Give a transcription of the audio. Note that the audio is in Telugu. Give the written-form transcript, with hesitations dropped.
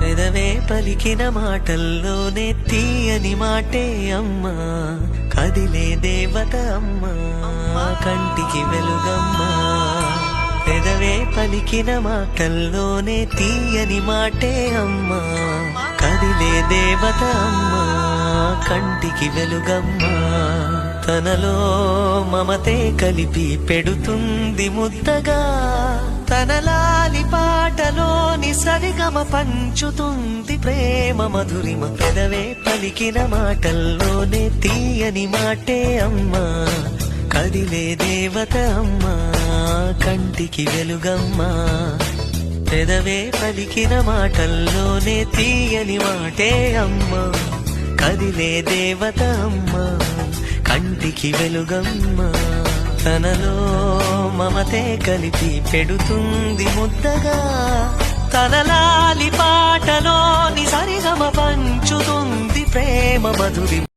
పెదవే పలికిన మాటల్లోనే తీయని మాటే అమ్మా, కదిలే దేవత అమ్మా, కంటికి వెలుగమ్మా. పెదవే పలికిన మాటల్లోనే తీయని మాటే అమ్మా, కదిలే దేవత అమ్మా, కంటికి వెలుగమ్మా. తనలో మమతే కలిపి పెడుతుంది ముద్దగా, తన లాలి పాటలోని సరిగమ పంచుతుంది ప్రేమ మధురిమ. పెదవే పలికిన మాటల్లోనే తీయని మాటే అమ్మా, కదిలే దేవత అమ్మా, కంటికి వెలుగమ్మా. పెదవే పలికిన మాటల్లోనే తీయని మాటే అమ్మా, కదిలే దేవత అమ్మా, కంటికి వెలుగమ్మా. తనలో మమతే కలిపి పెడుతుంది ముద్దగా, తన లాలి పాటలోని సరిగమ పంచుతుంది ప్రేమ మధురి.